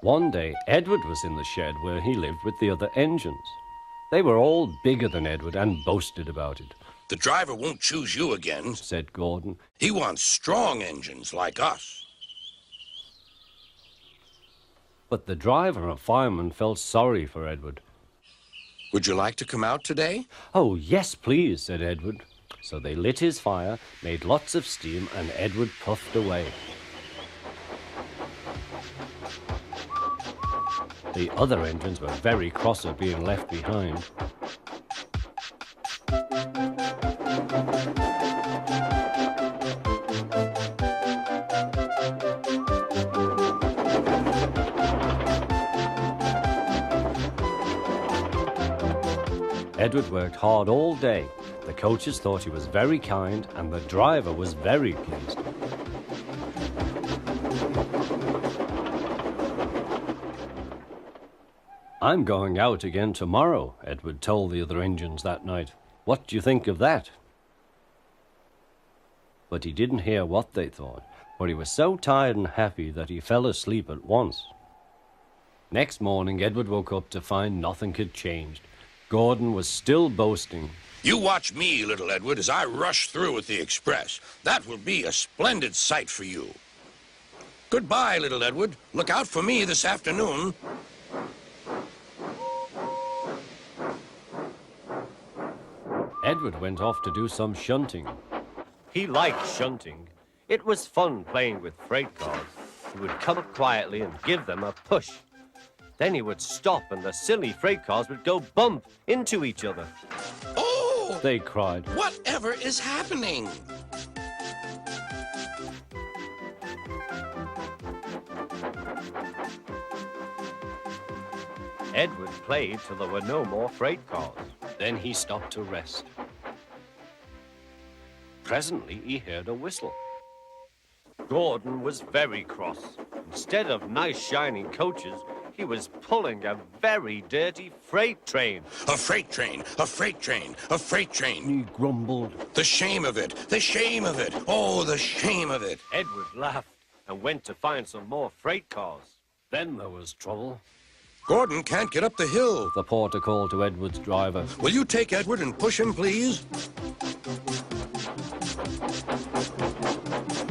One day, Edward was in the shed where he lived with the other engines. They were all bigger than Edward and boasted about it. "The driver won't choose you again," said Gordon. "He wants strong engines like us." But the driver and fireman felt sorry for Edward. "Would you like to come out today?" "Oh, yes, please," said Edward. So they lit his fire, made lots of steam, and Edward puffed away. The other engines were very cross at being left behind. Edward worked hard all day. The coaches thought he was very kind, and the driver was very pleased. "I'm going out again tomorrow," Edward told the other engines that night. "What do you think of that?" But he didn't hear what they thought, for he was so tired and happy that he fell asleep at once. Next morning, Edward woke up to find nothing had changed. Gordon was still boasting. "You watch me, little Edward, as I rush through with the express. That will be a splendid sight for you. Goodbye, little Edward. Look out for me this afternoon." Edward went off to do some shunting. He liked shunting. It was fun playing with freight cars. He would come up quietly and give them a push. Then he would stop and the silly freight cars would go bump into each other. "Oh!" they cried. "Whatever is happening?" Edward played till there were no more freight cars. Then he stopped to rest. Presently, he heard a whistle. Gordon was very cross. Instead of nice shining coaches, he was pulling a very dirty freight train. "A freight train, a freight train, a freight train," he grumbled. "The shame of it, the shame of it, oh, the shame of it." Edward laughed and went to find some more freight cars. Then there was trouble. "Gordon can't get up the hill." The porter called to Edward's driver. "Will you take Edward and push him, please?"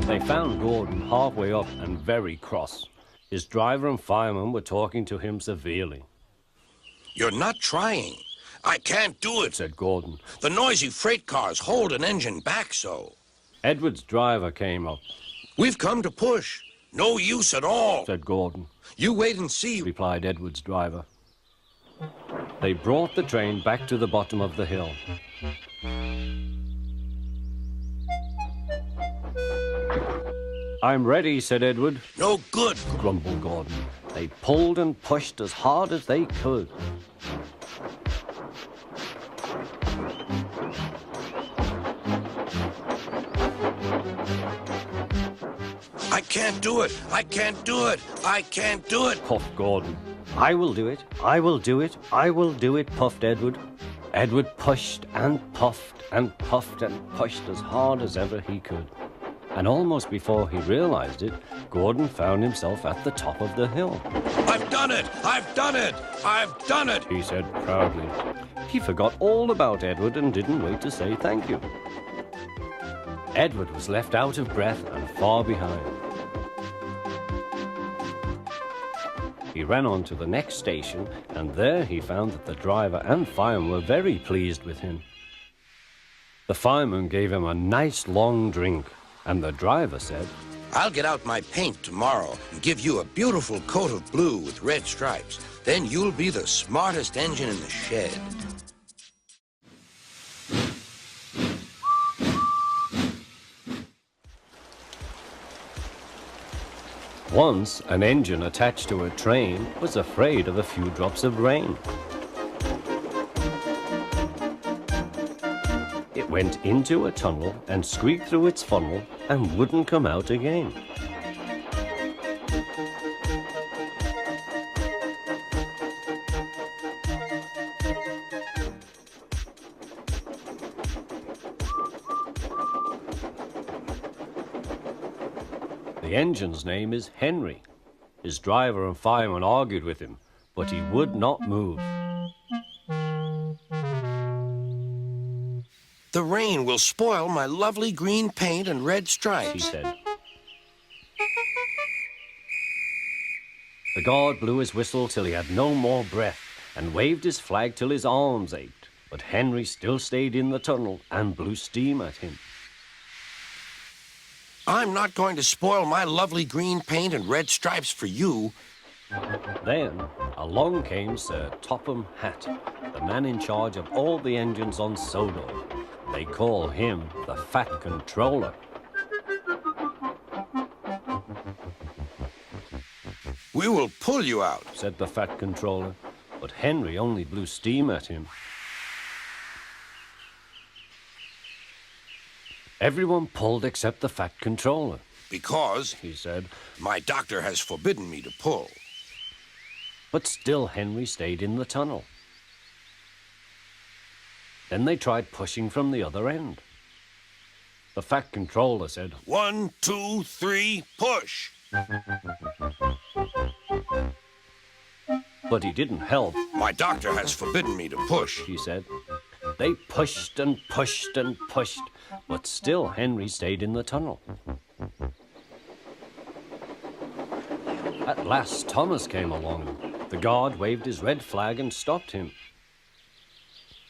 They found Gordon halfway up and very cross. His driver and fireman were talking to him severely. "You're not trying. I can't do it," said Gordon. "The noisy freight cars hold an engine back so." Edward's driver came up. "We've come to push. No use at all," said Gordon. "You wait and see," replied Edward's driver. They brought the train back to the bottom of the hill. "I'm ready," said Edward. "No good," grumbled Gordon. They pulled and pushed as hard as they could. "I can't do it. I can't do it. I can't do it," puffed Gordon. "I will do it. I will do it. I will do it," puffed Edward. Edward pushed and puffed and puffed and pushed as hard as ever he could. And almost before he realized it, Gordon found himself at the top of the hill. "I've done it! I've done it! I've done it!" he said proudly. He forgot all about Edward and didn't wait to say thank you. Edward was left out of breath and far behind. He ran on to the next station, and there he found that the driver and fireman were very pleased with him. The fireman gave him a nice long drink, and the driver said, "I'll get out my paint tomorrow and give you a beautiful coat of blue with red stripes. Then you'll be the smartest engine in the shed." Once, an engine attached to a train was afraid of a few drops of rain. It went into a tunnel and squeaked through its funnel and wouldn't come out again. The engine's name is Henry. His driver and fireman argued with him, but he would not move. The rain will spoil my lovely green paint and red stripes, he said. The guard blew his whistle till he had no more breath and waved his flag till his arms ached, but Henry still stayed in the tunnel and blew steam at him. I'm not going to spoil my lovely green paint and red stripes for you. Then along came Sir Topham Hatt, the man in charge of all the engines on Sodor. They call him the Fat Controller. We will pull you out, said the Fat Controller, but Henry only blew steam at him. Everyone pulled except the Fat Controller. because, he said, my doctor has forbidden me to pull. But still Henry stayed in the tunnel. Then they tried pushing from the other end. The Fat Controller said, 1, 2, 3, push! But he didn't help, My doctor has forbidden me to push. he said. They pushed and pushed and pushed, but still Henry stayed in the tunnel. At last Thomas came along. The guard waved his red flag and stopped him.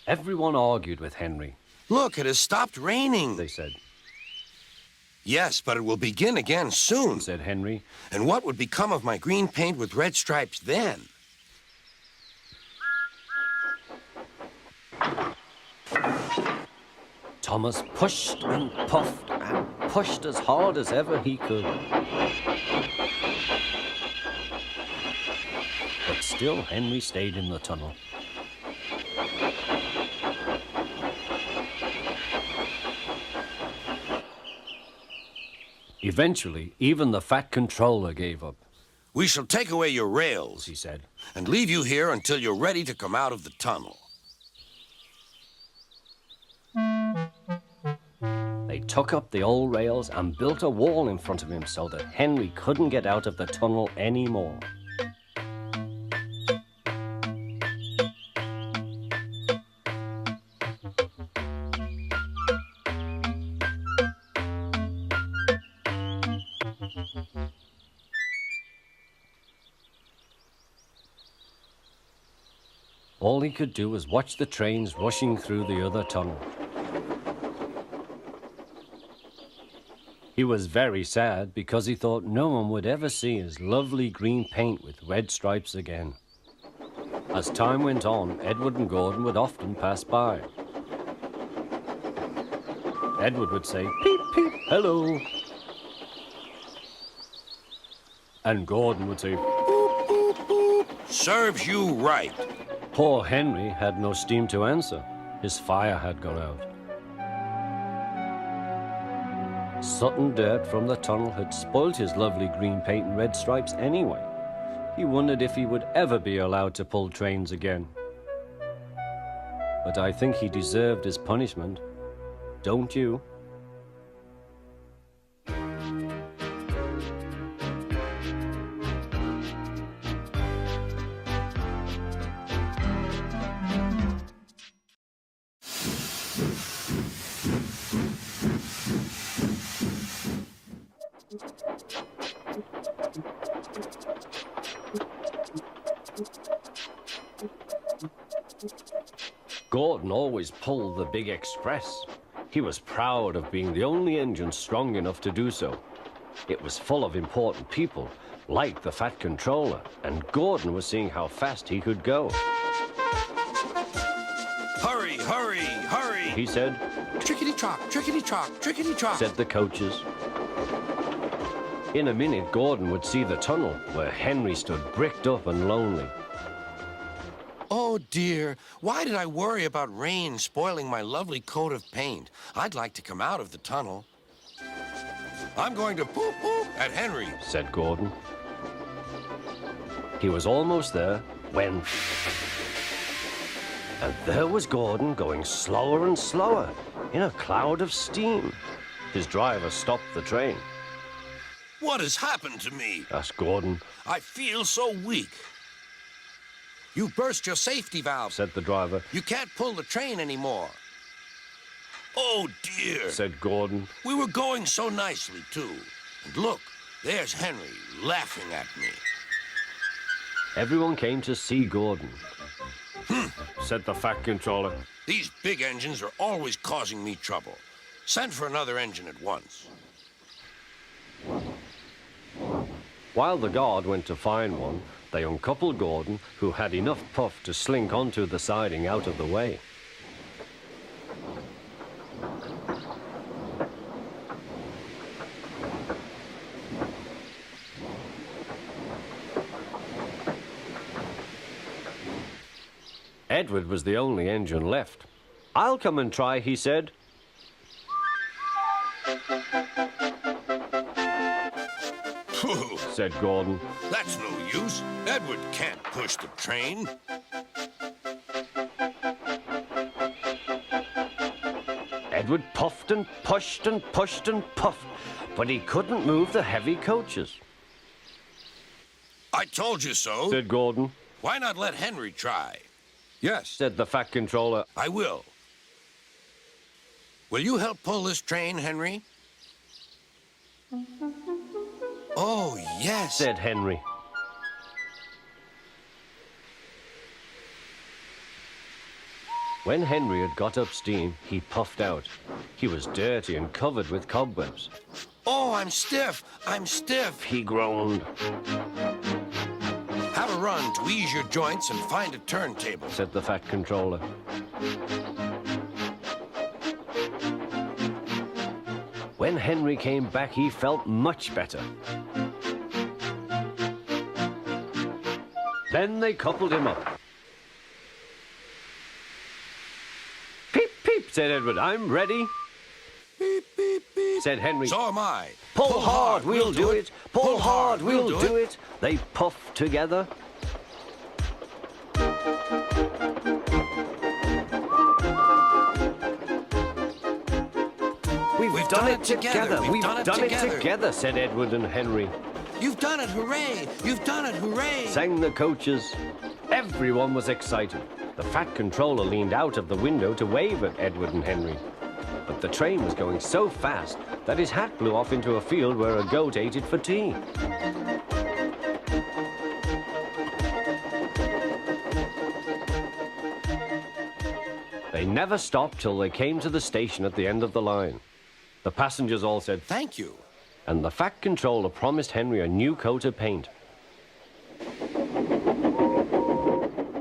Everyone argued with Henry, Look, it has stopped raining. they said. Yes, but it will begin again soon. Said Henry. And what would become of my green paint with red stripes then? Thomas pushed and puffed and pushed as hard as ever he could. But still Henry stayed in the tunnel. Eventually, even the Fat Controller gave up, We shall take away your rails he said. and leave you here until you're ready to come out of the tunnel. They took up the old rails and built a wall in front of him so that Henry couldn't get out of the tunnel anymore. All he could do was watch the trains rushing through the other tunnel. He was very sad because he thought no one would ever see his lovely green paint with red stripes again. As time went on, Edward and Gordon would often pass by. Edward would say, "Peep, peep, hello." And Gordon would say, Serves you right. Poor Henry had no steam to answer. His fire had gone out. Sudden dirt from the tunnel had spoilt his lovely green paint and red stripes anyway. He wondered if he would ever be allowed to pull trains again. But I think he deserved his punishment. Don't you? Gordon always pulled the big express. He was proud of being the only engine strong enough to do so. It was full of important people, like the Fat Controller, and Gordon was seeing how fast he could go. Hurry, hurry, hurry. He said, Trickety-trock, trickety-trock, trickety-trock. said the coaches. In a minute, Gordon would see the tunnel where Henry stood bricked up and lonely. Oh, dear. Why did I worry about rain spoiling my lovely coat of paint? I'd like to come out of the tunnel. I'm going to poop poop at Henry, said Gordon. He was almost there when... And there was Gordon going slower and slower in a cloud of steam. His driver stopped the train. What has happened to me? asked Gordon, I feel so weak. You burst your safety valve, said the driver. You can't pull the train anymore. Oh, dear, Said Gordon. We were going so nicely, too. And look, there's Henry laughing at me. Everyone came to see Gordon, said the Fat Controller. These big engines are always causing me trouble. Send for another engine at once. While the guard went to find one, they uncoupled Gordon, who had enough puff to slink onto the siding out of the way. Edward was the only engine left. I'll come and try, he said. Pooh, Said Gordon. that's no use. Edward can't push the train. Edward puffed and pushed and pushed and puffed, but he couldn't move the heavy coaches. I told you so. Said Gordon. Why not let Henry try? Yes, Said the Fat Controller. I will. Will you help pull this train, Henry? Oh, yes. Said Henry. When Henry had got up steam, he puffed out. He was dirty and covered with cobwebs. Oh, I'm stiff. I'm stiff. He groaned. Have a run to ease your joints and find a turntable. Said the Fat Controller. When Henry came back, he felt much better. Then they coupled him up. Peep, peep, said Edward. I'm ready. Beep, beep, beep. Said Henry. So am I. Pull hard, we'll do it. Pull hard, we'll do it. They puffed together. We've done it together. We've done it together, said Edward and Henry. You've done it, hooray! You've done it, hooray! Sang the coaches. Everyone was excited. The Fat Controller leaned out of the window to wave at Edward and Henry. But the train was going so fast that his hat blew off into a field where a goat ate it for tea. They never stopped till they came to the station at the end of the line. The passengers all said, Thank you. and the Fat Controller promised Henry a new coat of paint.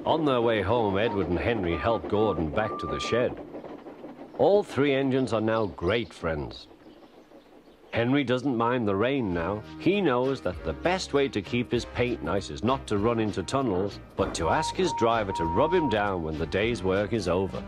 On their way home, Edward and Henry helped Gordon back to the shed. All three engines are now great friends. Henry doesn't mind the rain now. He knows that the best way to keep his paint nice is not to run into tunnels, but to ask his driver to rub him down when the day's work is over.